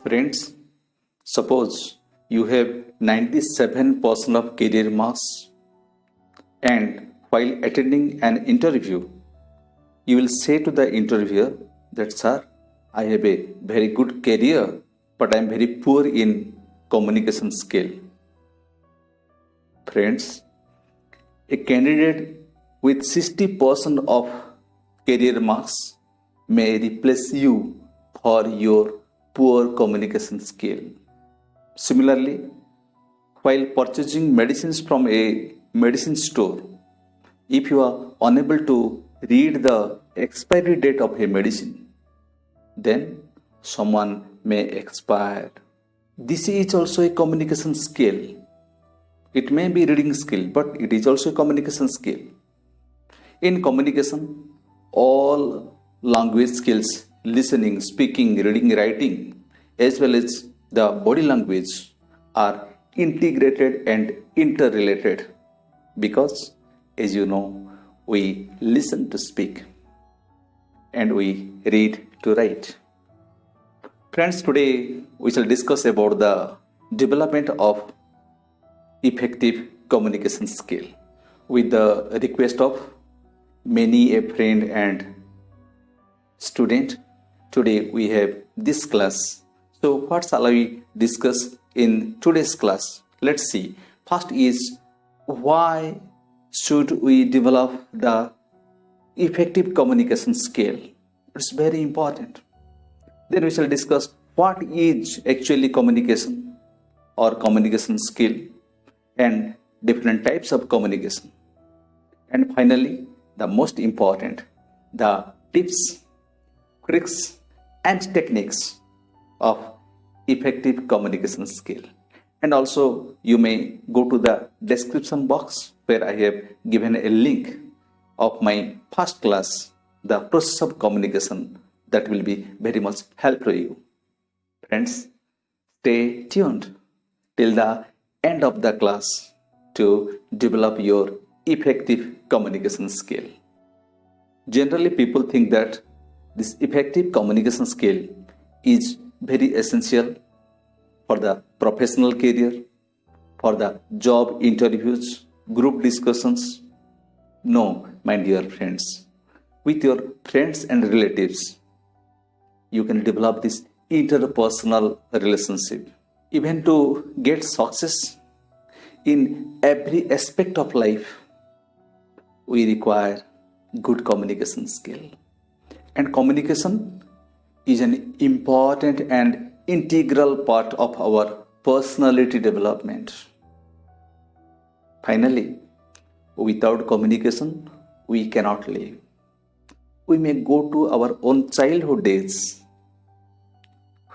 Friends, suppose you have 97% of career marks and while attending an interview, you will say to the interviewer that, sir, I have a very good career, but I am very poor in communication skill. Friends, a candidate with 60% of career marks may replace you for your poor communication skill. Similarly, while purchasing medicines from a medicine store, if you are unable to read the expiry date of a medicine, then someone may expire. This is also a communication skill. It may be reading skill, but it is also a communication skill. In communication, all language skills, listening, speaking, reading, writing, as well as the body language are integrated and interrelated because, as you know, we listen to speak and we read to write. Friends, today we shall discuss about the development of effective communication skill with the request of many a friend and student. Today we have this class. So what shall we discuss in today's class? Let's see. First is, why should we develop the effective communication skill? It's very important. Then we shall discuss what is actually communication or communication skill and different types of communication. And finally, the most important, the tips, tricks and techniques of effective communication skill. And also you may go to the description box where I have given a link of my first class, the process of communication, that will be very much helpful to you. Friends, stay tuned till the end of the class to develop your effective communication skill. Generally, people think that this effective communication skill is very essential for the professional career, for the job interviews, group discussions. No, my dear friends. With your friends and relatives, you can develop this interpersonal relationship. Even to get success in every aspect of life, we require good communication skill. And communication is an important and integral part of our personality development. Finally, without communication, we cannot live. We may go to our own childhood days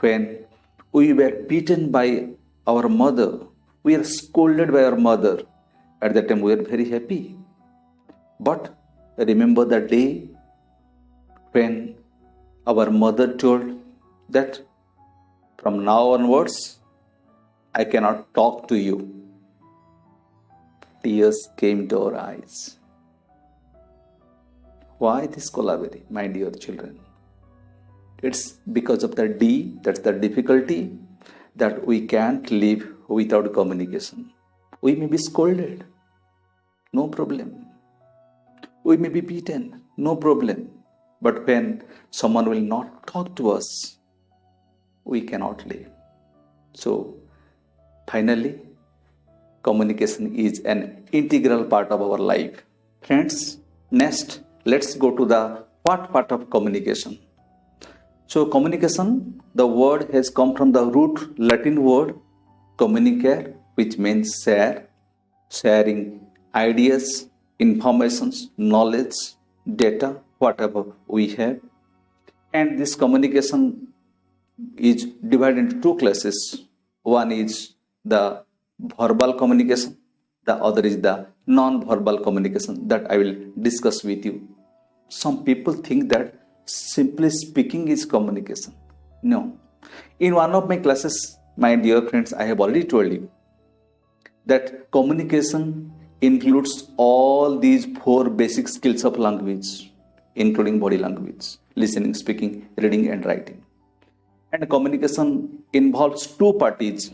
when we were beaten by our mother, we were scolded by our mother. At that time, we were very happy. But remember the day when our mother told that from now onwards, I cannot talk to you. Tears came to our eyes. Why this collaboration, my dear children? It's because of the D, that's the difficulty, that we can't live without communication. We may be scolded, no problem. We may be beaten, no problem. But when someone will not talk to us, we cannot live. So, finally, communication is an integral part of our life. Friends, next, let's go to the what part of communication. So communication, the word has come from the root Latin word communicare, which means share, sharing ideas, informations, knowledge, data, whatever we have. And this communication is divided into two classes. One is the verbal communication, the other is the non-verbal communication that I will discuss with you. Some people think that simply speaking is communication. No. In one of my classes, my dear friends, I have already told you that communication includes all these four basic skills of language, including body language, listening, speaking, reading and writing. And communication involves two parties.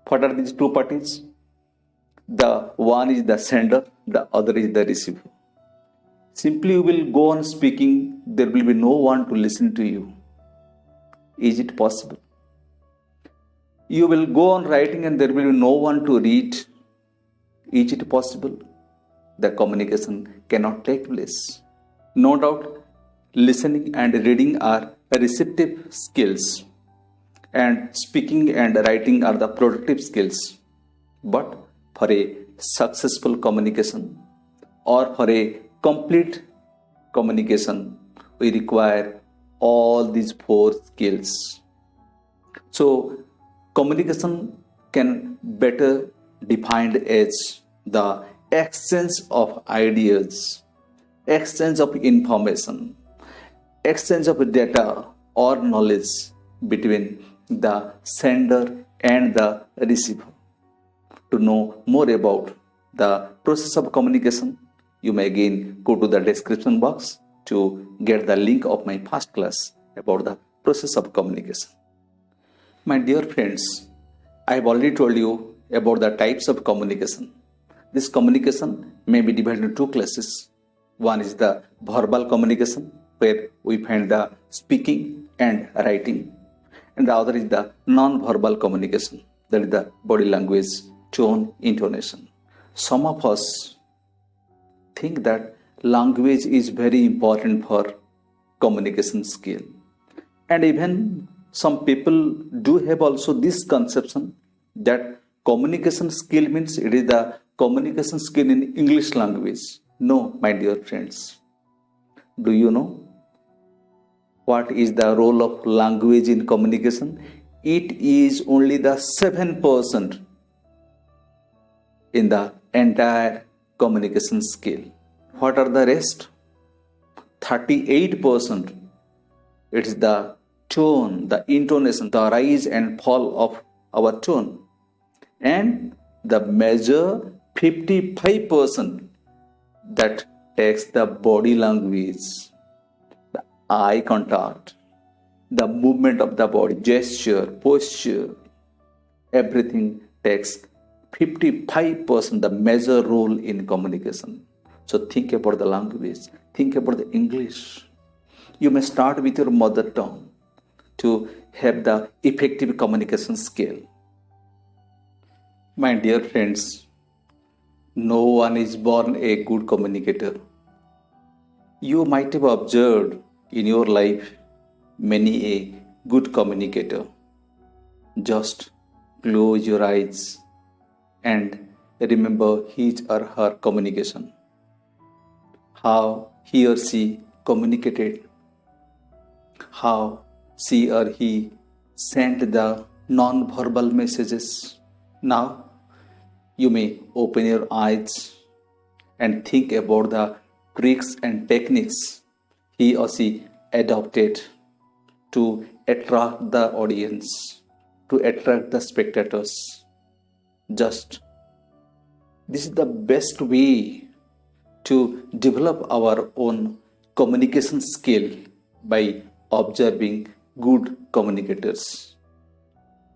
What are these two parties? The one is the sender, the other is the receiver. Simply you will go on speaking, there will be no one to listen to you. Is it possible? You will go on writing and there will be no one to read. Is it possible? The communication cannot take place. No doubt, listening and reading are receptive skills, and speaking and writing are the productive skills. But for a successful communication or for a complete communication, we require all these four skills. So, communication can better defined as the exchange of ideas, exchange of information, exchange of data or knowledge between the sender and the receiver. To know more about the process of communication, you may again go to the description box to get the link of my past class about the process of communication. My dear friends, I have already told you about the types of communication. This communication may be divided into two classes. One is the verbal communication, where we find the speaking and writing. And the other is the non-verbal communication, that is the body language, tone, intonation. Some of us think that language is very important for communication skill. And even some people do have also this conception that communication skill means it is the communication skill in English language. No, my dear friends. Do you know what is the role of language in communication? It is only the 7% in the entire communication skill. What are the rest? 38%. It is the tone, the intonation, the rise and fall of our tone. And the major 55% that takes the body language, the eye contact, the movement of the body, gesture, posture, everything takes 55% the major role in communication. So think about the language, think about the English. You may start with your mother tongue to have the effective communication skill. My dear friends, no one is born a good communicator. You might have observed in your life many a good communicator. Just close your eyes and remember his or her communication. How he or she communicated, how she or he sent the non-verbal messages. Now, you may open your eyes and think about the tricks and techniques he or she adopted to attract the audience, to attract the spectators. This is the best way to develop our own communication skill by observing good communicators.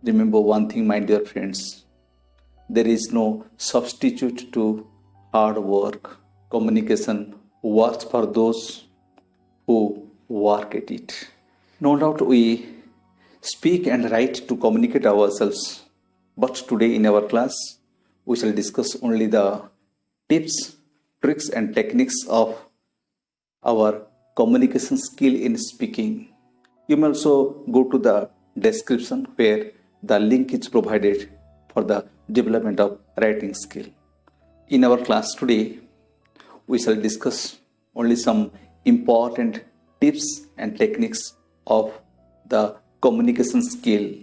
Remember one thing, my dear friends, there is no substitute to hard work. Communication works for those who work at it. No doubt we speak and write to communicate ourselves, but today in our class we shall discuss only the tips, tricks and techniques of our communication skill in speaking. You may also go to the description where the link is provided for the development of writing skill. In our class today, we shall discuss only some important tips and techniques of the communication skill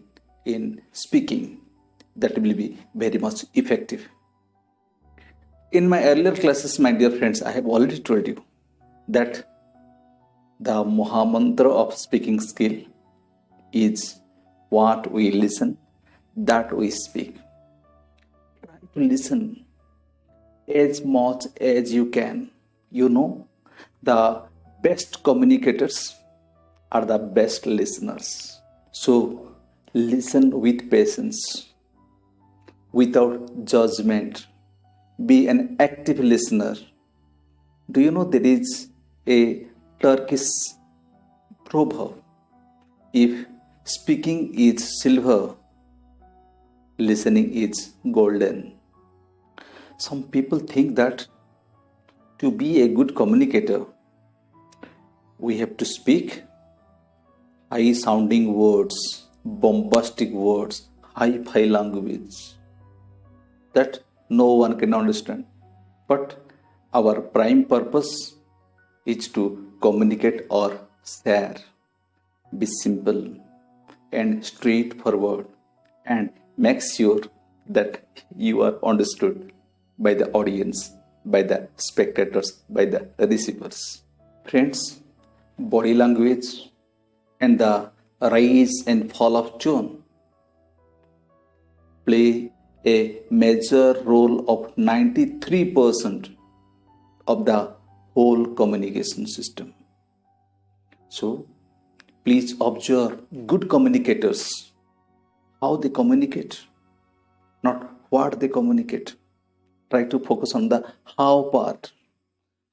in speaking that will be very much effective. In my earlier classes, my dear friends, I have already told you that the Mahamantra of speaking skill is what we listen, that we speak. Try to listen as much as you can. You know, the best communicators are the best listeners. So listen with patience, without judgment. Be an active listener. Do you know there is a Turkish proverb? If speaking is silver, listening is golden. Some people think that to be a good communicator, we have to speak high sounding words, bombastic words, high fi language that no one can understand. But our prime purpose is to communicate or share. Be simple and straightforward and make sure that you are understood by the audience, by the spectators, by the receivers. Friends, body language and the rise and fall of tone play a major role of 93% of the whole communication system. So, please observe good communicators, how they communicate, not what they communicate. Try to focus on the how part,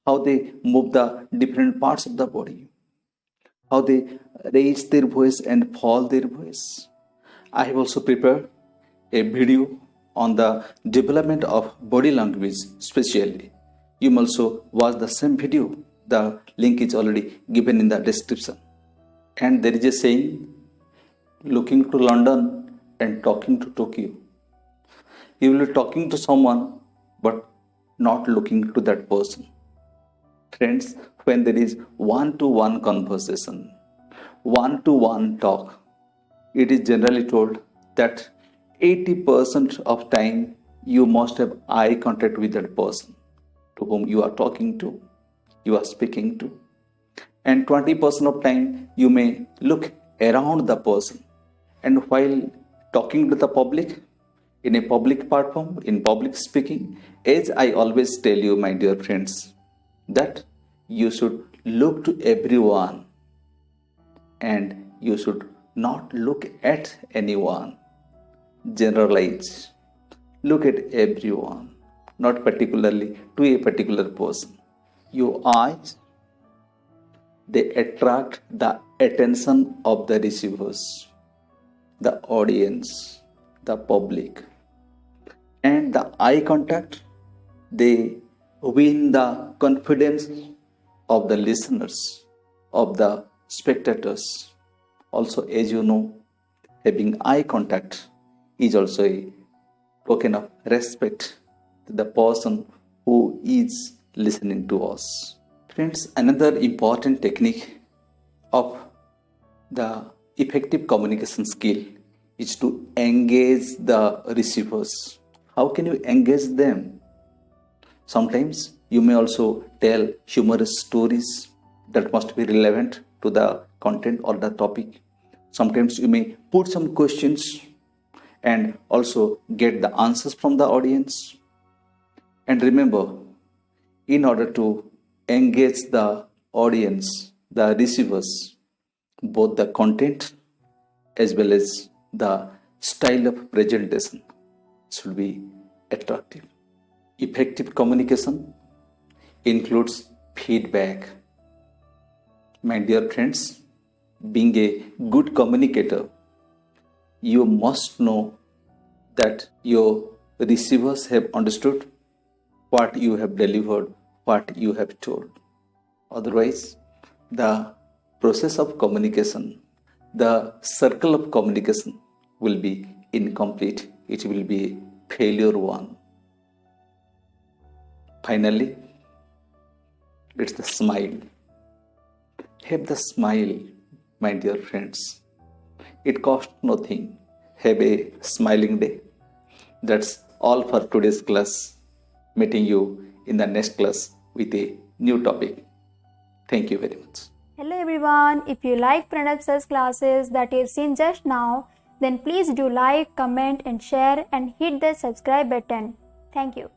how they move the different parts of the body, how they raise their voice and fall their voice. I have also prepared a video on the development of body language specially. You may also watch the same video. The link is already given in the description. And there is a saying, looking to London and talking to Tokyo. You will be talking to someone but not looking to that person. Friends, when there is one-to-one conversation, one-to-one talk, it is generally told that 80% of time you must have eye contact with that person to whom you are talking to, you are speaking to. And 20% of time you may look around the person. And while talking to the public, in a public platform, in public speaking, as I always tell you, my dear friends, that you should look to everyone and you should not look at anyone. Generalize. Look at everyone, not particularly to a particular person. Your eyes, they attract the attention of the receivers, the audience, the public. And the eye contact, they win the confidence of the listeners, of the spectators. Also, as you know, having eye contact is also a token of respect to the person who is listening to us. Friends, another important technique of the effective communication skill is to engage the receivers. How can you engage them? Sometimes you may also tell humorous stories that must be relevant to the content or the topic. Sometimes you may put some questions and also get the answers from the audience. And remember, in order to engage the audience, the receivers, both the content as well as the style of presentation should be attractive. Effective communication includes feedback. My dear friends, being a good communicator, you must know that your receivers have understood what you have delivered, what you have told. Otherwise, the process of communication, the circle of communication will be incomplete. It will be a failure one. Finally, it's the smile. Have the smile, my dear friends. It costs nothing. Have a smiling day. That's all for today's class. Meeting you in the next class with a new topic. Thank you very much. Hello everyone. If you like Pranab's classes that you've seen just now, then please do like, comment and share and hit the subscribe button. Thank you.